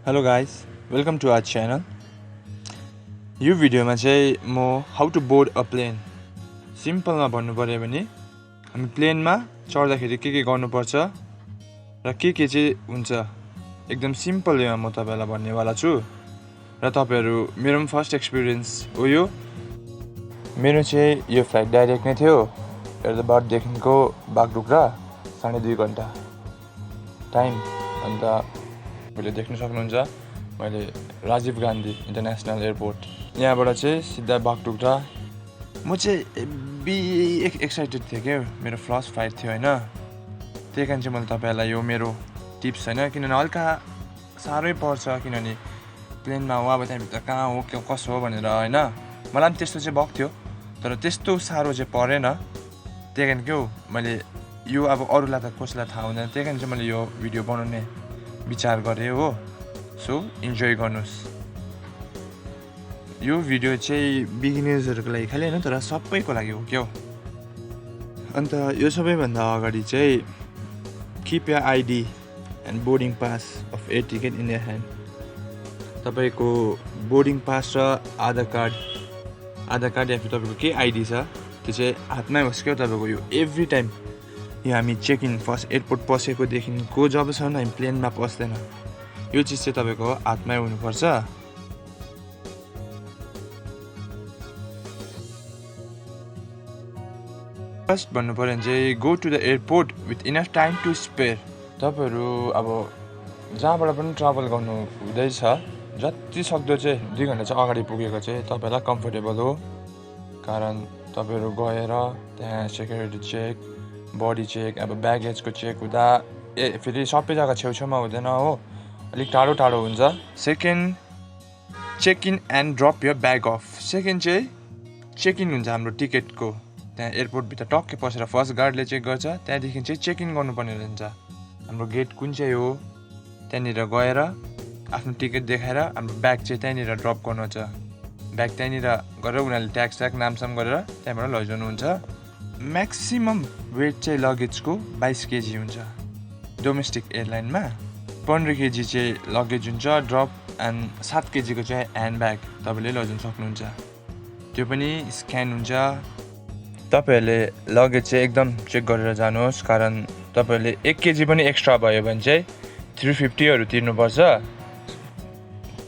Hello guys, welcome to our channel. यो भिडियोमा चाहिँ म how to board a plane सिम्पलमा भन्नु पर्यो भने हामी प्लेनमा चढ्दाखेरि के गर्नुपर्छ र के चाहिँ हुन्छ एकदम सिम्पल वेमा म तपाईलाई भन्नेवाला छु र तपाईहरु मेरो फर्स्ट एक्सपिरियन्स हो यो मेरो चाहिँ यो फ्लाइट डाइरेक्ट नै थियो एयरपोर्ट देखिको बागडोग्रा 2.5 घण्टा टाइम अन्त मैले देख्न सक्नुहुन्छ मैले राजीव गान्धी इन्टरनेशनल एयरपोर्ट यहाँबाट चाहिँ सिधा बागडोग्रा म चाहिँ बी एक्साइटेड थिएँ के मेरो फर्स्ट फ्लाइट थियो हैन त्यही कारण चाहिँ मैले तपाईहरुलाई यो मेरो टिप्स हैन किनभने हल्का साह्रै पर्छ किनभने प्लेनमा हो अब त्यहाँभित्र कहाँ हो के कसो हो भनेर हैन मलाई पनि त्यस्तो चाहिँ भएको थियो तर त्यस्तो साह्रो चाहिँ परेन त्यही कारण के हो मैले यो अब अरूलाई त कसैलाई थाहा हुँदैन त्यही कारण चाहिँ मैले यो भिडियो बनाउने विचार गरे हो सो इन्जोय गर्नुस् यो भिडियो चाहिँ बिगिनर्सहरुको लागि खाली हैन तर सबैको लागि हो के हो अन्त यो सबैभन्दा अगाडि चाहिँ keep your ID and boarding pass of air ticket in your hand तपाईको बोर्डिङ पास र आधार कार्ड या फिर तपाईको के आईडी छ त्यो चाहिँ हातमै होस् के तपाईको यो एभ्री टाइम यो हामी चेक इन फर्स्ट एयरपोर्ट पसेको देखिको जबसम्म हामी प्लेनमा पस्दैन यो चीज चाहिँ तपाईको हातमै हुनुपर्छ फर्स्ट भन्नु पर्यो भने चाहिँ go to the airport with enough time to spare तपाईहरु अब जहाँबाट पनि ट्राभल गर्नु हुँदैछ जति सक्दो चाहिँ 2 घण्टा चाहिँ अगाडि पुगेको चाहिँ तपाईलाई कम्फर्टेबल हो कारण तपाईहरु गएर त्यहाँ सेक्युरिटी चेक बडी चेक अब ब्यागेजको चेक हुँदा फेरि सबै जग्गा छेउछेउमा हुँदैन हो अलिक टाढो हुन्छ second check in and drop your bag off second चाहिँ चेक इन हुन्छ हाम्रो टिकटको त्यहाँ एयरपोर्ट भित्र टक्कै पसेर फर्स्ट गार्डले चेक गर्छ त्यहाँदेखि चाहिँ चेक इन गर्नुपर्ने हुन्छ हाम्रो गेट कुन चाहिँ हो त्यहाँनिर गएर आफ्नो टिकट देखाएर हाम्रो ब्याग चाहिँ त्यहाँनिर ड्रप गर्नु छ ब्याग त्यहाँनिर गरेर उनीहरूले ट्याक्स नामसाम गरेर त्यहाँबाट लैजाउनुहुन्छ म्याक्सिमम वेट चाहिँ लगेजको 22 केजी हुन्छ डोमेस्टिक एयरलाइनमा 15 केजी चाहिँ लगेज हुन्छ ड्रप एन्ड 7 केजीको चाहिँ ह्यान्ड ब्याग तपाईले लैजाउन सक्नुहुन्छ त्यो पनि स्क्यान हुन्छ तपाईहरुले लगेज चाहिँ एकदम चेक गरेर जानुहोस् कारण तपाईहरुले 1 केजी पनि एक्स्ट्रा भयो भने चाहिँ 350 हरु तिर्नुपर्छ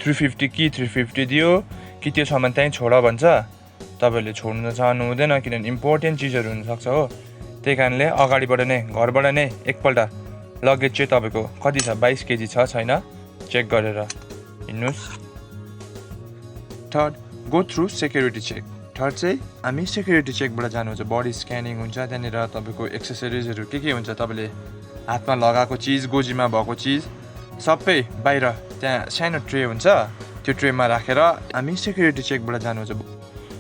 350 कि 350 दियो कि त्यो सामान त्यही छोड भन्छ तपाईहरुले छोड्न चाहनु हुँदैन किनभने इम्पोर्टेन्ट चीजहरु हुन सक्छ हो त्यही कारणले अगाडिबाट नै घरबाट नै एकपल्ट लगेज चाहिँ तपाईको कति छ 22 केजी छ छैन चेक गरेर हिड्नुस् third go through security check third चाहिँ हामी सेक्युरिटी चेकबाट जानुहुन्छ बडी स्क्यानिङ हुन्छ त्यहाँनिर तपाईको एक्सेसरिजहरु के हुन्छ तपाईले हातमा लगाएको चीज गोजीमा भएको चीज सबै बाहिर त्यहाँ सानो ट्रे हुन्छ त्यो ट्रेमा राखेर हामी सेक्युरिटी चेकबाट जानुहुन्छ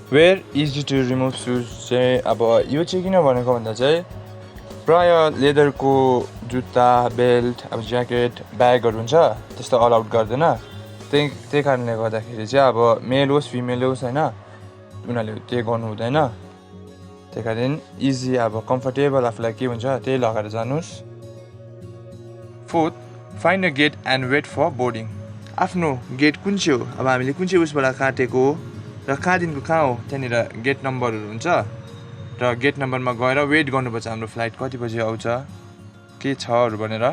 wear easy to remove shoes चाहिँ अब यो चाहिँ किन भनेको भन्दा चाहिँ प्राय लेदरको जुत्ता बेल्ट अब ज्याकेट ब्यागहरु हुन्छ त्यस्तो अलाउड गर्दैन त्यही कारणले गर्दाखेरि चाहिँ अब मेल होस् फिमेल होस् हैन उनीहरूले त्यो गर्नु हुँदैन त्यही कारण इजी अब कम्फर्टेबल आफुलाई के हुन्छ त्यही लगाएर जानुस् fourth find a gate and wait for boarding आफ्नो गेट कुन चाहिँ हो अब हामीले कुन चाहिँ उसबाट काटेको हो र कहाँदेखिको कहाँ हो त्यहाँनिर गेट नम्बरहरू हुन्छ र गेट नम्बरमा गएर वेट गर्नुपर्छ हाम्रो फ्लाइट कति बजी आउँछ के छहरू भनेर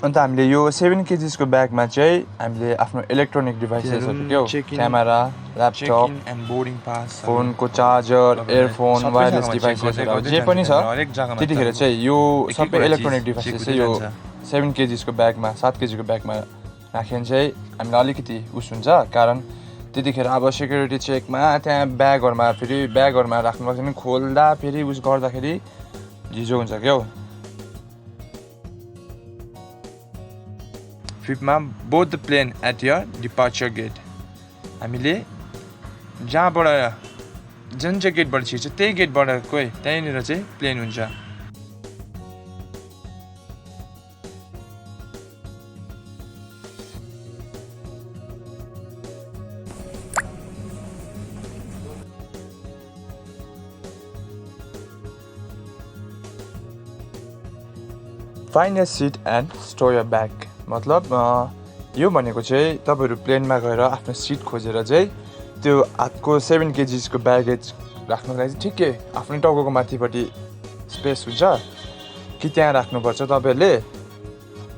अन्त हामीले यो 7 केजीसको ब्यागमा चाहिँ हामीले आफ्नो इलेक्ट्रोनिक डिभाइसेसहरु के हो camera laptop and boarding pass फोनको चार्जर इयरफोन वायरलेस डिभाइसेसहरु जे पनि छ त्यतिखेर चाहिँ यो सबै इलेक्ट्रोनिक डिभाइसेस चाहिँ यो 7 केजीसको ब्यागमा 7 केजीको ब्यागमा राख्यो भने चाहिँ हामीलाई अलिकति उस हुन्छ कारण त्यतिखेर अब सेक्युरिटी चेकमा त्यहाँ ब्यागहरुमा राख्नुपर्छ नि खोल्दा फेरि उस गर्दाखेरि झिजो हुन्छ के हो फिफ्थमा board the plane at your departure gate हामीले जहाँबाट जुन चाहिँ गेटबाट छिर्छ त्यही गेटबाट कोही त्यहीँनिर चाहिँ प्लेन हुन्छ Find a seat and store your bag. मतलब यो भनेको चाहिँ तपाईँहरू प्लेनमा गएर आफ्नो सिट खोजेर चाहिँ त्यो हातको 7 kg ब्यागेज राख्नुको लागि ठिकै आफ्नै टाउको माथिपट्टि स्पेस हुन्छ कि त्यहाँ राख्नुपर्छ तपाईँहरूले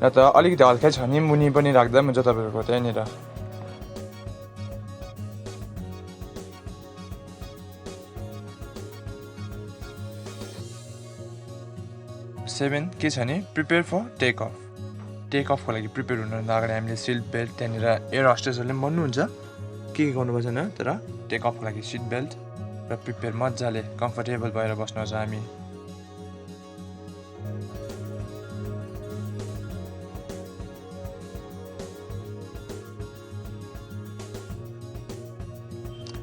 न त अलिकति हल्कै छ भने मुनि पनि राख्दा पनि हुन्छ तपाईँहरूको त्यहाँनिर 7 के छ भने प्रिपेयर फर टेक अफको लागि प्रिपेयर हुनुभन्दा अगाडि हामीले सिट बेल्ट त्यहाँनिर एयर होस्टेसहरूले पनि भन्नुहुन्छ के गर्नुपर्छ न तर टेक अफको लागि सिट बेल्ट र प्रिपेयर मजाले कम्फर्टेबल भएर बस्नुपर्छ हामी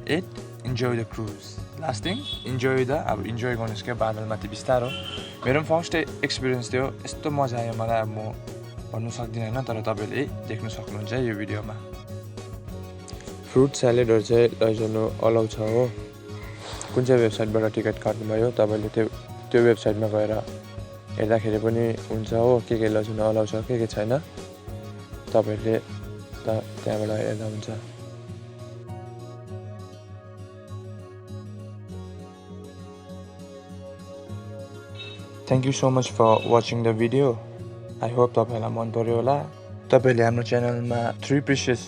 8 enjoy the cruise last thing enjoy गर्नुहोस् क्या बादलमाथि बिस्तारो मेरो पनि फर्स्ट एक्सपिरियन्स थियो यस्तो मजा आयो मलाई अब म भन्नु सक्दिनँ होइन तर तपाईँले देख्नु सक्नुहुन्छ यो भिडियोमा फ्रुट स्यालेडहरू चाहिँ लैजानु अलाउ छ हो कुन चाहिँ वेबसाइटबाट टिकट काट्नुभयो तपाईँले त्यो वेबसाइटमा गएर हेर्दाखेरि पनि हुन्छ हो के लैजानु अलाउ छ के छैन तपाईँहरूले त्यहाँबाट हेर्दा हुन्छ Thank you so much for watching the video. I hope तपाईलाई मन पर्यो होला तपाईले हाम्रो च्यानलमा 3 प्रेसियस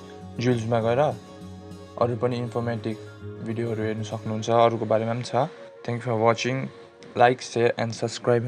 जुल्समा गएर अरु पनि इन्फर्मेटिभ भिडियोहरु हेर्न सक्नुहुन्छ अरुको बारेमा पनि छ Thank you for watching. Like, share and subscribe.